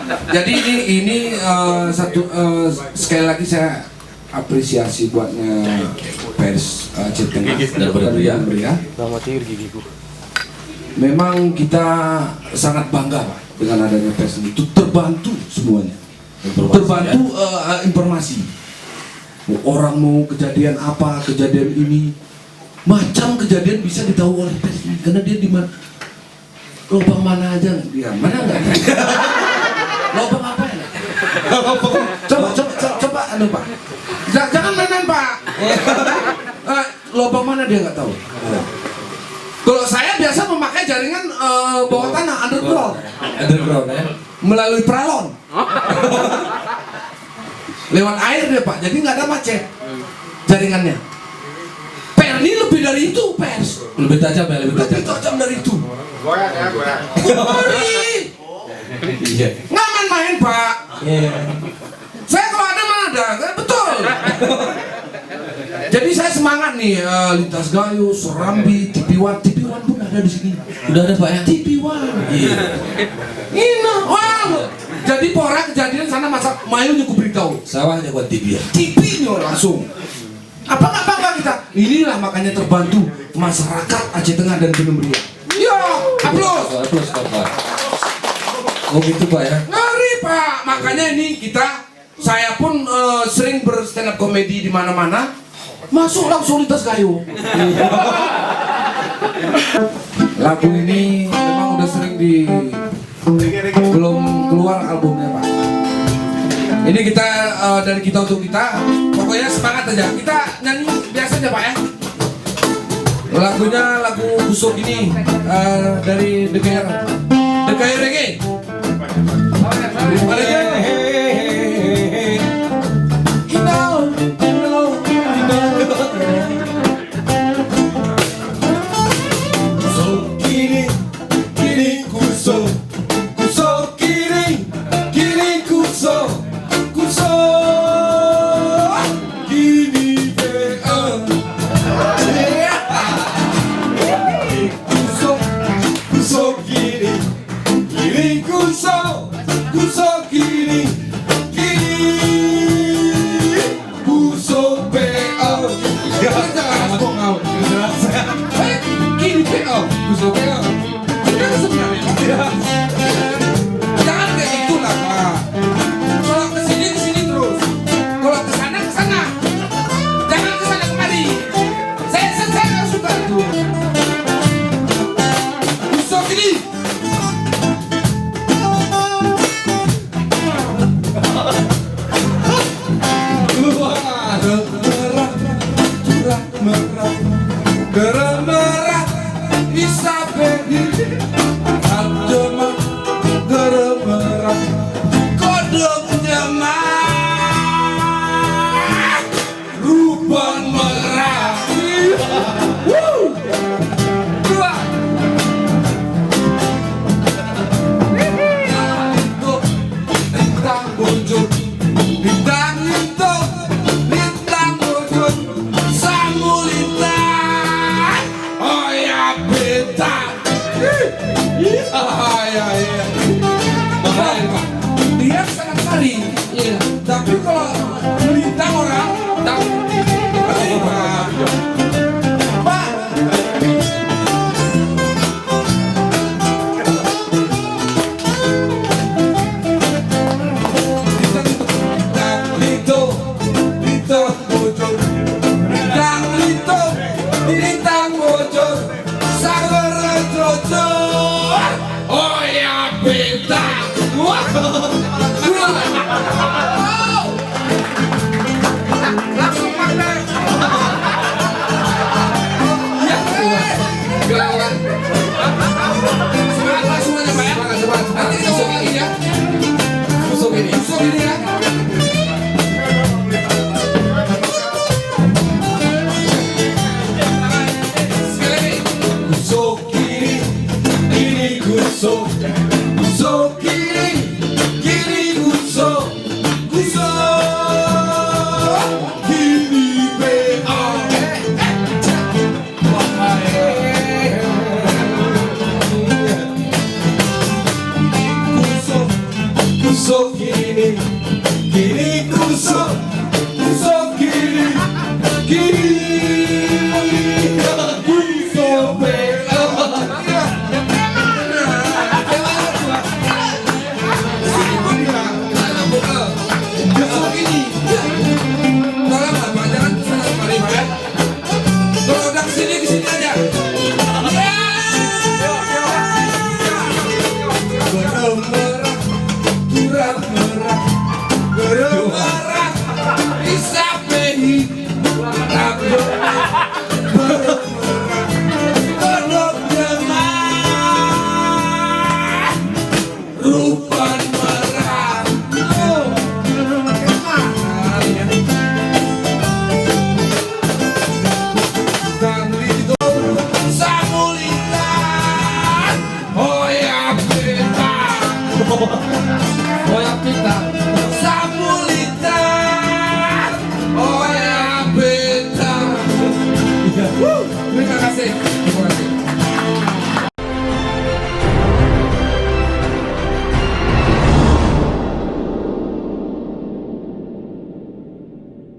Jadi ini sekali lagi saya apresiasi buatnya pers Aceh Tengah dan Beria. Memang kita sangat bangga Pak dengan adanya pers ini. Itu terbantu semuanya. Terbantu informasi. Orang mau kejadian apa, kejadian ini, macam kejadian bisa ditahu oleh pers ini. Karena dia di mana, lubang mana aja dia, mana enggak? Lubang apa ya? Coba anu Pak. Jangan mainan Pak. Lubang mana dia nggak tahu. Kalau saya biasa memakai jaringan bawah tanah underground ya, melalui peralon. Lewat air deh Pak, jadi nggak ada macet jaringannya. Perni lebih dari itu pers. Lebih tajam ya, lebih tajam dari itu. Goyang ya, goyang. Nggak main-main Pak. Saya kalau ada mana ada, betul. Jadi saya semangat nih, Lintas Gayo, Serambi, TV1 pun ada di sini. Udah ada Pak ya? TV1. Iya. Ini, wah. Jadi pora kejadian sana masa main nyukup beritahu. Sawahnya buat TV ya. TV-nya langsung. Apa nggak bangga kita? Inilah makanya terbantu masyarakat Aceh Tengah dan Gunung Beria. Yo, aplaus. Aplaus Pak. Oh gitu Pak ya? Ngeri Pak. Makanya ini saya pun sering berstand up komedi di mana-mana. Masuk langsung Lintas Gayo. Lagu ini memang udah sering belum keluar albumnya Pak. Ini kita dari kita untuk kita. Pokoknya semangat aja. Kita nyanyi biasa aja Pak ya. Lagunya lagu busuk ini dari The Kair Reggae. Jangan kayak itulah Pak. Kalau kesini terus. Kalau kesana jangan kesana kemari. Saya nggak suka itu. Busuk ini. Merah bisa pergi. Kodoknya mah ruban merah. Lintang bojot, lintang bojot, samulita, oh ya beta. Dia sangat sekali, ya. Tapi kalau melintang orang, tak Pak. begini